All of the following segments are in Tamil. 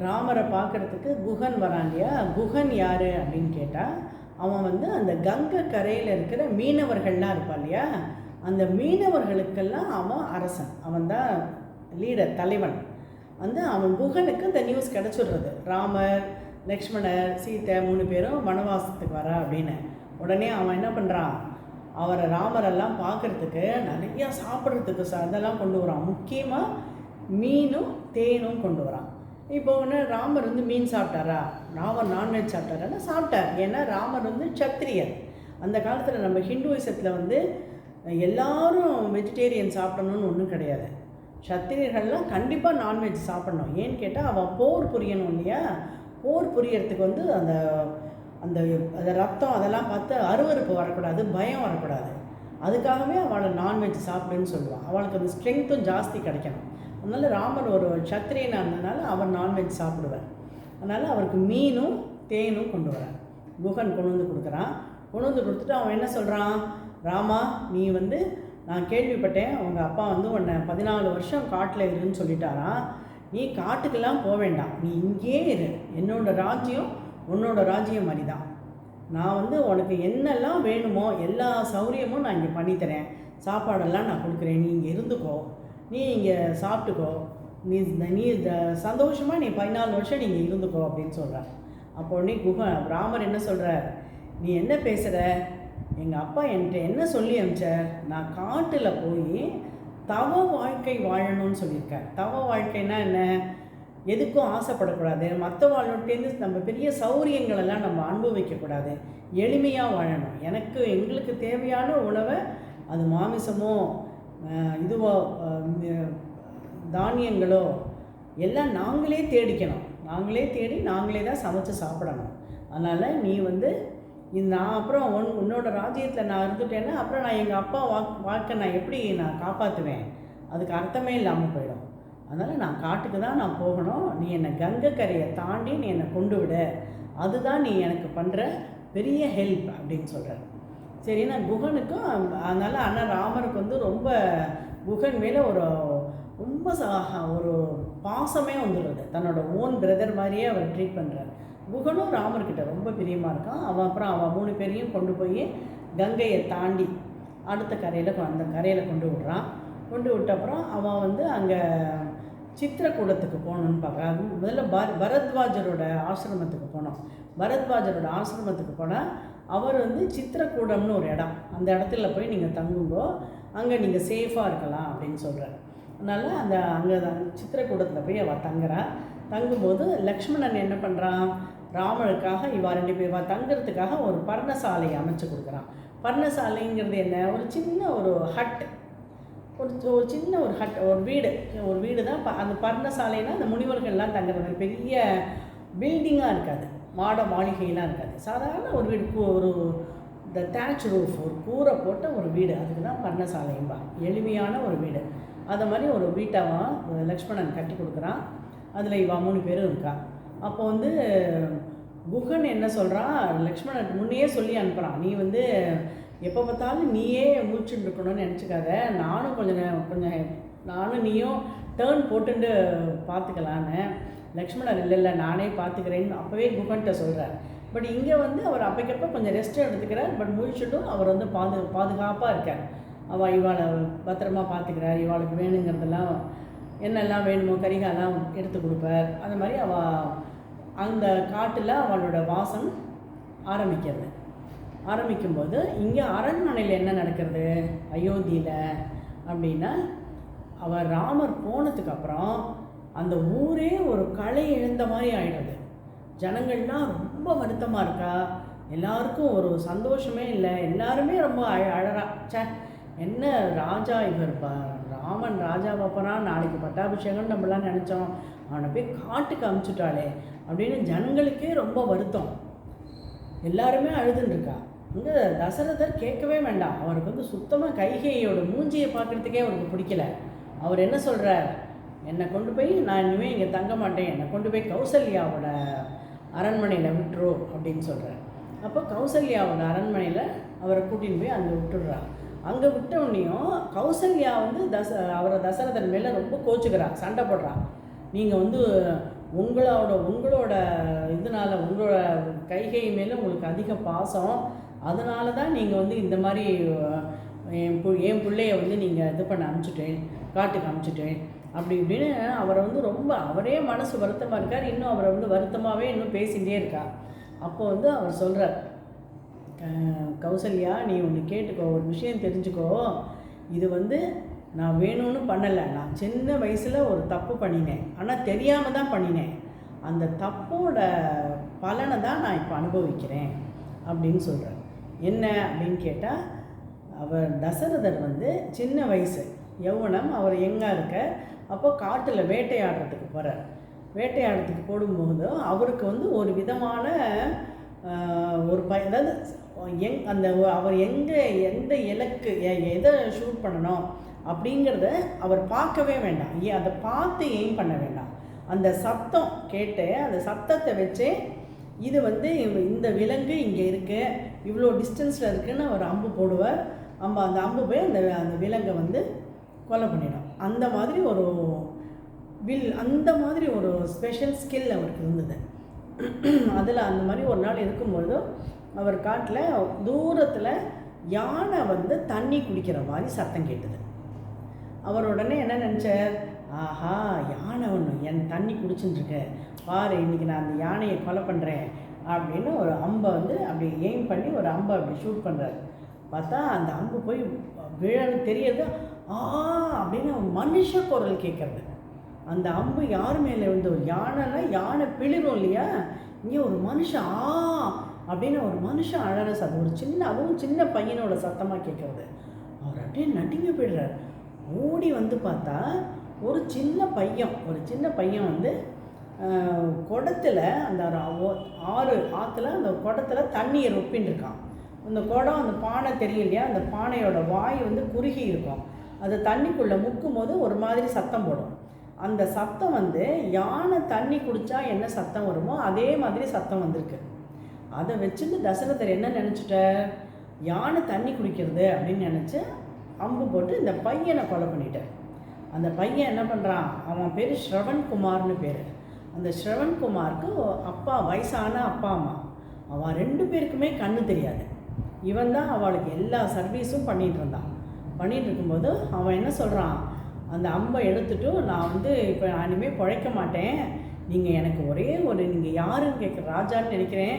ராமரை பார்க்குறதுக்கு குகன் வரான் இல்லையா. குகன் யார் அப்படின்னு கேட்டால், அவன் வந்து அந்த கங்கை கரையில் இருக்கிற மீனவர்கள்லாம் இருப்பான் இல்லையா, அந்த மீனவர்களுக்கெல்லாம் அவன் அரசன், அவன் தான் லீடர், தலைவன். வந்து அவன் குகனுக்கு இந்த நியூஸ் கிடச்சிடுறது, ராமர், லக்ஷ்மணர், சீத்தை 3 பேரும் வனவாசத்துக்கு வரா அப்படின்னு. உடனே அவன் என்ன பண்ணுறான், அவரை ராமரெல்லாம் பார்க்குறதுக்கு நிறையா சாப்பிட்றதுக்கு அதெல்லாம் கொண்டு வரான். முக்கியமாக மீனும் தேனும் கொண்டு வரான். இப்போ ஒன்று ராமர் வந்து மீன் சாப்பிட்டாரா, ராமர் நான்வெஜ் சாப்பிட்டாரா? சாப்பிட்டார். ஏன்னா ராமர் வந்து சத்திரியர். அந்த காலத்தில் நம்ம ஹிந்துவிசத்தில் வந்து எல்லாரும் வெஜிடேரியன் சாப்பிடணும்னு ஒன்றும் கிடையாது. சத்திரியர்கள்லாம் கண்டிப்பாக நான்வெஜ் சாப்பிடணும். ஏன்னு கேட்டால் அவள் போர் புரியணும் இல்லையா. போர் புரியறதுக்கு வந்து அந்த அந்த அந்த ரத்தம் அதெல்லாம் பார்த்து அருவருப்பு வரக்கூடாது, பயம் வரக்கூடாது. அதுக்காகவே அவளை நான்வெஜ் சாப்பிடுன்னு சொல்லுவாள். அவளுக்கு அந்த ஸ்ட்ரென்த்தும் ஜாஸ்தி கிடைக்கணும். அதனால் ராமர் ஒரு சத்திரியனாக இருந்ததுனால அவர் நான்வெஜ் சாப்பிடுவார். அதனால் அவருக்கு மீனும் தேனும் கொண்டு வரான். குகன் கொண்டு வந்து கொடுக்குறான். கொண்டு வந்து கொடுத்துட்டு அவன் என்ன சொல்கிறான், ராமா நீ வந்து நான் கேள்விப்பட்டேன் உங்கள் அப்பா வந்து உன்னை 14 வருஷம் காட்டில் இருன்னு சொல்லிட்டாரான். நீ காட்டுக்கெல்லாம் போக வேண்டாம், நீ இங்கே இரு. என்னோடய ராஜ்யம் உன்னோட ராஜ்யம் மாதிரி தான். நான் வந்து உனக்கு என்னெல்லாம் வேணுமோ எல்லா சௌகரியமும் நான் இங்கே பண்ணித்தரேன். சாப்பாடெல்லாம் நான் கொடுக்குறேன், நீ இங்கே இருந்துக்கோ, நீ இங்கே சாப்பிட்டுக்கோ, நீ சந்தோஷமாக நீ 14 வருஷம் நீங்கள் இருந்துக்கோ அப்படின்னு சொல்கிறார். அப்போ உடனே ராமர் என்ன சொல்கிறார், நீ என்ன பேசுகிற, எங்கள் அப்பா என்கிட்ட என்ன சொல்லி அனுப்பிச்சார், நான் காட்டில் போய் தவ வாழ்க்கை வாழணும்னு சொல்லியிருக்கேன். தவ வாழ்க்கைன்னா என்ன, எதுக்கும் ஆசைப்படக்கூடாது, மற்ற வாழ்க்கையிலேருந்து நம்ம பெரிய சௌரியங்களெல்லாம் நம்ம அனுபவிக்கக்கூடாது, எளிமையாக வாழணும். எங்களுக்கு தேவையான உணவை, அது மாமிசமோ இதுவோ தானியங்களோ எல்லாம் நாங்களே தேடிக்கணும், நாங்களே தேடி நாங்களே தான் சமைச்சு சாப்பிடணும். அதனால் நீ வந்து நான் அப்புறம் உன்னோட ராஜ்யத்தில் நான் இருந்துட்டேன்னா அப்புறம் நான் எங்கள் அப்பா வாழ்க்கை நான் எப்படி நான் காப்பாற்றுவேன், அதுக்கு அர்த்தமே இல்லாமல் போயிடும். அதனால் நான் காட்டுக்கு தான் நான் போகணும், நீ என்னை கங்கை கரையை தாண்டி நீ என்னை கொண்டு விட, அதுதான் நீ எனக்கு பண்ணுற பெரிய ஹெல்ப் அப்படின்னு சொல்கிறார். சரி, நான் குகனுக்கும் அதனால் ஆனால் ராமருக்கு வந்து ரொம்ப குகன் மேலே ரொம்ப ஒரு பாசமே வந்துடுறது. தன்னோட ஓன் பிரதர் மாதிரியே அவர் ட்ரீட் பண்ணுறார். குகனும் ராமர்கிட்ட ரொம்ப பிரியமாக இருக்கான். அப்புறம் அவன் 3 பேரையும் கொண்டு போய் கங்கையை தாண்டி அடுத்த அந்த கரையில் கொண்டு விடுறான். கொண்டு விட்ட அப்புறம் அவன் வந்து அங்கே சித்திரக்கூடத்துக்கு போகணுன்னு பார்க்குறான். முதல்ல பரத்வாஜரோட ஆசிரமத்துக்கு போனோம். பரத்வாஜரோட ஆசிரமத்துக்கு போனால் அவர் வந்து சித்திரக்கூடம்னு ஒரு இடம், அந்த இடத்துல போய் நீங்கள் தங்குங்கோ, அங்கே நீங்கள் சேஃபாக இருக்கலாம் அப்படின்னு சொல்கிறார். அதனால் அங்கே சித்திரக்கூடத்தில் போய் அவள் தங்கும்போது லக்ஷ்மணன் என்ன பண்ணுறான், ராமனுக்காக இவா 2 பேர் தங்குறதுக்காக ஒரு பர்ணசாலையை அமைச்சு கொடுக்குறான். பர்ணசாலைங்கிறது என்ன, ஒரு சின்ன ஒரு ஹட், ஒரு சின்ன ஒரு ஹட், ஒரு வீடு தான். அந்த பர்ணசாலைனா அந்த முனிவர்கள்லாம் தங்குறது, பெரிய பில்டிங்காக இருக்காது, மாளிகையெல்லாம் இருக்காது, சாதாரண ஒரு வீடு, இந்த தேட்ச் ரூஃப், ஒரு கூரை போட்ட ஒரு வீடு, அதுக்கு தான் பர்ணசாலையும்பா. எளிமையான ஒரு வீடு. அதை மாதிரி ஒரு வீட்டவன் லக்ஷ்மணன் கட்டி கொடுக்குறான். அதில் இவா 3 பேரும் இருக்கா. அப்போ வந்து குகன் என்ன சொல்கிறான், லக்ஷ்மணன் முன்னையே சொல்லி அனுப்புகிறான், நீ வந்து எப்போ பார்த்தாலும் நீயே மூச்சுட்டு இருக்கணும்னு நினச்சிக்காத, நானும் நீயும் டேர்ன் போட்டுட்டு பார்த்துக்கலான்னு. லக்ஷ்மணர் இல்லை நானே பார்த்துக்கிறேன்னு அப்போவே குகன்கிட்ட சொல்கிறார். பட் இங்கே வந்து அவர் அப்பைக்கப்போ கொஞ்சம் ரெஸ்ட் எடுத்துக்கிறார். பட் முழிச்சுட்டும் அவர் வந்து பாதுகாப்பாக இருக்கார். அவள் இவாளை பத்திரமா பார்த்துக்கிறார். இவாளுக்கு வேணுங்கிறதெல்லாம் என்னெல்லாம் வேணுமோ கரிகாலாம் எடுத்து கொடுப்பார். அது மாதிரி அவள் அந்த காட்டில் அவளோட வாசம் ஆரம்பிக்கும்போது இங்கே அரண்மனையில் என்ன நடக்கிறது அயோத்தியில் அப்படின்னா, அவர் ராமர் போனதுக்கப்புறம் அந்த ஊரே ஒரு களை இழந்த மாதிரி ஆகிடுது. ஜனங்கள்லாம் ரொம்ப வருத்தமாக இருக்கா, எல்லாருக்கும் ஒரு சந்தோஷமே இல்லை, எல்லாருமே ரொம்ப அழறா. என்ன ராஜா இவர் ராமன் ராஜாவை போகிறான், நாளைக்கு பட்டாபிஷேகம் நம்மளாம் நினச்சோம், அவனை போய் காட்டுக்கு அமுச்சுட்டாளே அப்படின்னு ஜனங்களுக்கே ரொம்ப வருத்தம். எல்லாருமே அழுதுன்னுருக்கா. இங்கே தசரதர் கேட்கவே வேண்டாம், அவருக்கு வந்து சுத்தமாக கைகையோட மூஞ்சியை பார்க்குறதுக்கே அவருக்கு பிடிக்கல. அவர் என்ன சொல்கிறார், என்னை கொண்டு போய் நான் இனிமேல் இங்கே தங்க மாட்டேன், என்னை கொண்டு போய் கௌசல்யாவோட அரண்மனையில் விட்டுரு அப்படின்னு சொல்கிறார். அப்போ கௌசல்யாவோட அரண்மனையில் அவரை கூட்டின்னு போய் அங்கே விட்டுடுறா. அங்கே விட்டோடனையும் கௌசல்யா வந்து அவரை தசரதன் மேலே ரொம்ப கோச்சுக்கிறான், சண்டை போடுறான். நீங்கள் வந்து உங்களோட இதனால் உங்களோட கைகை மேலே உங்களுக்கு அதிக பாசம், அதனால தான் நீங்கள் வந்து இந்த மாதிரி என் பிள்ளைய வந்து நீங்கள் இது பண்ண அனுப்பிச்சிட்டேன், காட்டுக்கு அனுப்பிச்சிட்டேன் அப்படி இப்படின்னு அவரை வந்து ரொம்ப அவரே மனசு வருத்தமாக இருக்கார். இன்னும் அவரை வந்து வருத்தமாகவே இன்னும் பேசிகிட்டே இருக்கா. அப்போ வந்து அவர் சொல்கிறார், கௌசல்யா நீ ஒன்று கேட்டுக்கோ, ஒரு விஷயம் தெரிஞ்சுக்கோ, இது வந்து நான் வேணும்னு பண்ணலை, நான் சின்ன வயசில் ஒரு தப்பு பண்ணினேன், ஆனால் தெரியாமல் தான் பண்ணினேன், அந்த தப்போட பலனை தான் நான் இப்போ அனுபவிக்கிறேன் அப்படின்னு சொல்கிறேன். என்ன அப்படின்னு கேட்டால், அவர் தசரதர் வந்து சின்ன வயசு யௌவனம், அவர் எங்கே இருக்க அப்போ காட்டில் வேட்டையாடுறதுக்கு போகிறார். வேட்டையாடுறதுக்கு போடும்போது அவருக்கு வந்து ஒரு விதமான ஒரு அதாவது அவர் எந்த இலக்கு எதை ஷூட் பண்ணணும் அப்படிங்கிறத அவர் பார்க்கவே வேண்டாம், அதை பார்த்து எய்ம் பண்ண வேண்டாம். அந்த சத்தம் கேட்டு அந்த சத்தத்தை வச்சே இது வந்து இந்த விலங்கு இங்கே இருக்குது, இவ்வளோ டிஸ்டன்ஸில் இருக்குதுன்னு அவர் அம்பு போடுவார். அந்த அம்பு போய் அந்த விலங்கை வந்து கொலை பண்ணிடும். அந்த மாதிரி ஒரு ஸ்பெஷல் ஸ்கில் அவருக்கு இருந்தது. அதில் அந்த மாதிரி ஒரு நாள் இருக்கும்பொழுது அவர் காட்டில் தூரத்தில் யானை வந்து தண்ணி குடிக்கிற மாதிரி சத்தம் கேட்டது. அவர் உடனே என்ன நினச்சார், ஆஹா யானை ஒன்று என் தண்ணி குடிச்சுட்டுருக்கு பாரு, இன்றைக்கி நான் அந்த யானையை கொலை பண்ணுறேன் அப்படின்னு ஒரு அம்பை வந்து அப்படி எய்ம் பண்ணி ஒரு அம்பை அப்படி ஷூட் பண்ணுறாரு. பார்த்தா அந்த அம்பு போய் விழன்னு தெரியறது, அப்படின்னு மனுஷ குரல் கேட்குறது. அந்த அம்பு யார் மேலே வந்து ஒரு யானைன்னா யானை பிளிரும் இல்லையா, இங்கே ஒரு மனுஷன் அப்படின்னு ஒரு மனுஷன் அழற சத்தம், அதுவும் சின்ன பையனோட சத்தமாக கேட்குறது. அவர் அப்படியே நடுங்கி போய்டுறார். ஓடி வந்து பார்த்தா ஒரு சின்ன பையன் வந்து குடத்தில் அந்த ஆற்றுல அந்த குடத்தில் தண்ணியை ரொப்பின்னு இருக்கான். அந்த குடம் அந்த பானை தெரியும் இல்லையா, அந்த பானையோட வாய் வந்து குறுகி இருக்கும். அது தண்ணிக்குள்ளே முக்கும் போது ஒரு மாதிரி சத்தம் போடும். அந்த சத்தம் வந்து யானை தண்ணி குடித்தா என்ன சத்தம் வருமோ அதே மாதிரி சத்தம் வந்திருக்கு. அதை வச்சுட்டு தசரதர் என்ன நினச்சிட்டார், யானை தண்ணி குடிக்கிறது அப்படின்னு நினச்சி அம்பு போட்டு இந்த பையனை கொலை பண்ணிட்டார். அந்த பையன் என்ன பண்ணுறான், அவன் பேர் ஸ்ரவன்குமார்னு பேர். அந்த ஸ்ரவன்குமாருக்கு வயசான அப்பா அம்மா, அவன் 2 பேருக்குமே கண்ணு தெரியாது. இவன் தான் அவளுக்கு எல்லா சர்வீஸும் பண்ணிகிட்டு இருக்கும்போது அவன் என்ன சொல்கிறான், அந்த அம்பை எடுத்துட்டு நான் வந்து இப்போ இனிமேல் பிழைக்க மாட்டேன், நீங்கள் எனக்கு நீங்கள் யாருன்னு கேட்குற ராஜான்னு நினைக்கிறேன்,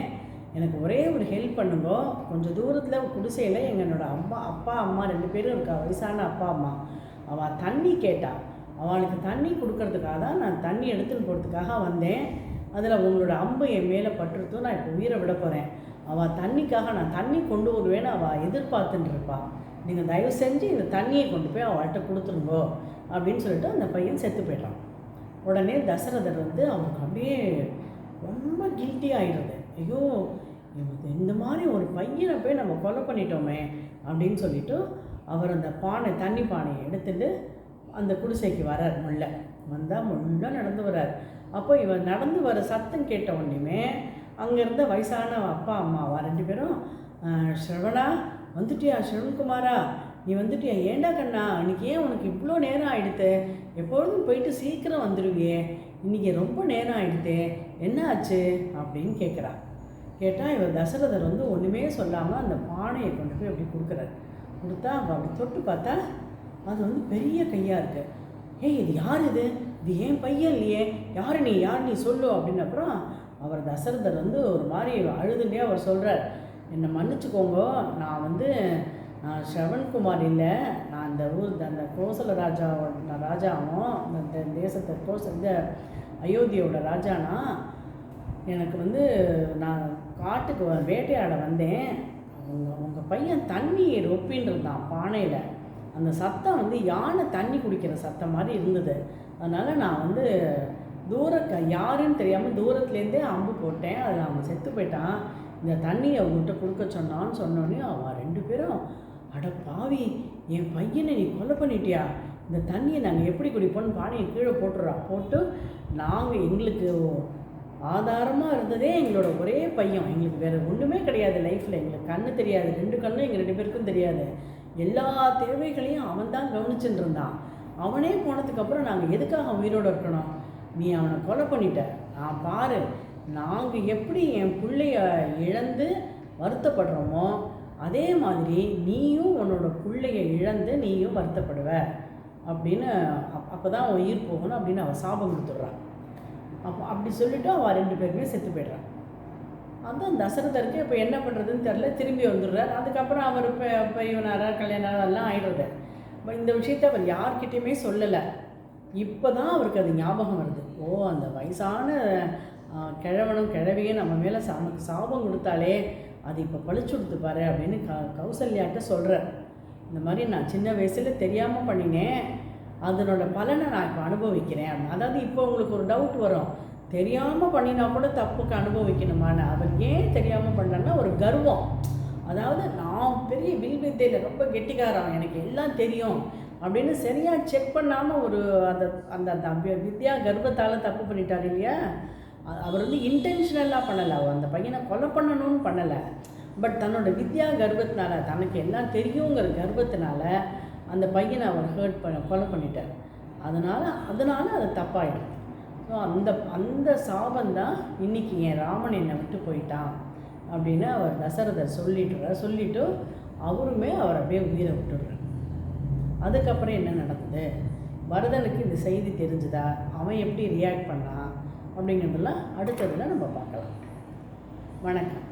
எனக்கு ஒரே ஒரு ஹெல்ப் பண்ணுங்கோ, கொஞ்சம் தூரத்தில் குடிசையில் என்னோட அப்பா அம்மா 2 பேரும் இருக்கா, வயசான அப்பா அம்மா. அவள் தண்ணி கேட்டாள், அவளுக்கு தண்ணி கொடுக்கறதுக்காக தான் நான் தண்ணி எடுத்துன்னு போகிறதுக்காக வந்தேன். அதில் உங்களோட அம்பு என் மேலே பட்டுருத்தும், நான் இப்போ உயிரை விட போகிறேன். அவள் தண்ணிக்காக நான் தண்ணி கொண்டு வருவேன்னு அவள் எதிர்பார்த்துட்டு இருப்பாள், நீங்கள் தயவு செஞ்சு இந்த தண்ணியை கொண்டு போய் அவள்கிட்ட கொடுத்துருங்கோ அப்படின்னு சொல்லிட்டு அந்த பையன் செத்து போய்ட்டான். உடனே தசரதர் வந்து அவருக்கு அப்படியே ரொம்ப கில்ட்டி ஆகிடுது. ஐயோ இந்த மாதிரி ஒரு பையனை போய் நம்ம கொலை பண்ணிட்டோமே அப்படின்னு சொல்லிட்டு அவர் அந்த தண்ணி பானையை எடுத்துட்டு அந்த குடிசைக்கு வரார். முள்ள நடந்து வர்றார். அப்போ இவன் நடந்து வர சத்தம் கேட்ட உடனே அங்கே இருந்த வயசான அப்பா அம்மாவா 2 பேரும், ஸ்ரவணா வந்துட்டியா, ஸ்ரவன்குமாரா நீ வந்துட்டியா, ஏண்டா கண்ணா இன்றைக்கி ஏன் உனக்கு இவ்வளோ நேரம் ஆகிடுது, எப்பொழுதும் போயிட்டு சீக்கிரம் வந்துடுவியே, இன்றைக்கி ரொம்ப நேரம் ஆகிடுது, என்ன ஆச்சு அப்படின்னு கேட்டால் இவர் தசரதர் வந்து ஒன்றுமே சொல்லாமல் அந்த பானையை கொண்டு போய் அப்படி கொடுத்தா அப்படி தொட்டு பார்த்தா அது வந்து பெரிய கையாக இருக்குது. இது யார் இது ஏன் பையன் இல்லையே, யார் நீ சொல்லு அப்படின்னு. அப்புறம் அவர் தசரதர் வந்து ஒரு மாதிரி அழுதுண்டே அவர் சொல்கிறார், என்னை மன்னிச்சுக்கோங்க, நான் ஸ்ரவன்குமார் இல்லை, நான் அந்த கோசல ராஜாவும் அந்த தேசத்தை அயோத்தியோட ராஜானா, எனக்கு வந்து நான் காட்டுக்கு வேட்டையாட வந்தேன், உங்கள் பையன் தண்ணி ரொப்பின்னு இருந்தான் பானையில், அந்த சத்தம் வந்து யானை தண்ணி குடிக்கிற சத்தம் மாதிரி இருந்தது, அதனால் நான் வந்து யாருன்னு தெரியாமல் தூரத்துலேருந்தே அம்பு போட்டேன், அதில் அவன் செத்து போயிட்டான், இந்த தண்ணியை அவங்ககிட்ட கொடுக்க சொன்னோன்னே அவன் 2 பேரும், அட பாவி என் பையனை நீ கொலை பண்ணிட்டியா, இந்த தண்ணியை நாங்கள் எப்படி குடிப்போன்னு பானையை கீழே போட்டு நாங்கள் எங்களுக்கு ஆதாரமாக இருந்ததே எங்களோட ஒரே பையன், எங்களுக்கு வேறு ஒன்றுமே கிடையாது லைஃப்பில், எங்களுக்கு கண்ணு தெரியாது, 2 கண்ணும் எங்கள் 2 பேருக்கும் தெரியாது, எல்லா தேவைகளையும் அவன் தான் கவனிச்சுட்டு இருந்தான், அவனே போனதுக்கப்புறம் நாங்கள் எதுக்காக உயிரோடு இருக்கணும், நீ அவனை கொலை பண்ணிட்ட. நான் பாரு, நாங்கள் எப்படி என் பிள்ளைய இழந்து வருத்தப்படுறோமோ அதே மாதிரி நீயும் உன்னோட பிள்ளைய இழந்து நீயும் வருத்தப்படுவ அப்படின்னு அப்போ தான் அவன் உயிர் போகணும் அப்படின்னு அவள் சாபம் கொடுத்துட்றான். அப்படி சொல்லிவிட்டு அவள் 2 பேருமே செத்து போய்ட்றான். அதுதான் தசரதருக்கு இப்போ என்ன பண்ணுறதுன்னு தெரில, திரும்பி வந்துடுறார். அதுக்கப்புறம் அவர் பெரியவனாரா கல்யாணம் அதெல்லாம் ஆயிடுறது. இந்த விஷயத்த அவர் யார்கிட்டையுமே சொல்லலை. இப்போ தான் அவருக்கு அது ஞாபகம் வருது. ஓ, அந்த வயசான கிழவனும் கிழவியும் நம்ம மேலே நமக்கு சாபம் கொடுத்தாலே அது இப்போ பழிச்சு கொடுத்து பாரு அப்படின்னு கௌசல்யாட்ட சொல்கிறார். இந்த மாதிரி நான் சின்ன வயசில் தெரியாமல் பண்ணினேன், அதனோட பலனை நான் இப்போ அனுபவிக்கிறேன். அதாவது இப்போ உங்களுக்கு ஒரு டவுட் வரும், தெரியாமல் பண்ணினா கூட தப்புக்கு அனுபவிக்கணுமான்னு. அவர் ஏன் தெரியாமல் பண்ணான்னா ஒரு கர்வம். அதாவது நான் பெரிய வில் வித்தையில் ரொம்ப கெட்டிக்காரன், எனக்கு எல்லாம் தெரியும் அப்படின்னு சரியாக செக் பண்ணாமல் ஒரு அந்த அந்த வித்யா கர்வத்தால் தப்பு பண்ணிட்டார் இல்லையா. அவர் வந்து இன்டென்ஷனலாக பண்ணலை, அவர் அந்த பையனை கொலை பண்ணணும்னு பண்ணலை. பட் தன்னோட வித்யா கர்வத்தினால, தனக்கு எல்லாம் தெரியுங்கிற கர்வத்தினால அந்த பையனை அவர் கொலை பண்ணிட்டார். அதனால் அது தப்பாயிடும். ஸோ அந்த சாபந்தான் இன்றைக்கி என் ராமன் என்னை விட்டு போயிட்டான் அப்படின்னு அவர் தசரதர் சொல்லிட்டு அவருமே அவர் அப்படியே உயிரை விட்டுடுறார். அதுக்கப்புறம் என்ன நடந்தது, பரதனுக்கு இந்த செய்தி தெரிஞ்சுதா, அவன் எப்படி ரியாக்ட் பண்ணான் அப்படிங்கிறதெல்லாம் அடுத்ததில் நம்ம பார்க்கலாம். வணக்கம்.